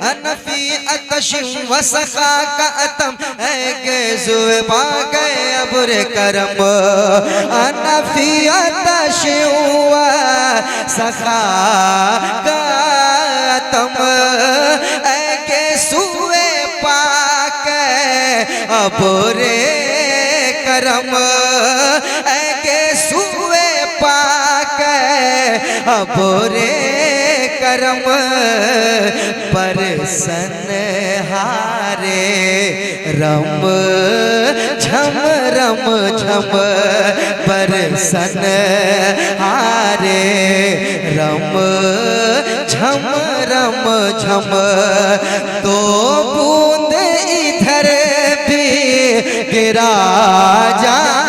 अनफी अतशिम वसखा का अतम है गेज़ुए पा गए अब्र करम अनफी अतशिम वसखा का अतम है गेज़ुए पा गए अब्र करम है गेज़ुए पा गए अब्र करम परसन हारे रम झम रम झम परसन हारे रम झम रम झम तो बूंद इधर भी गिरा जा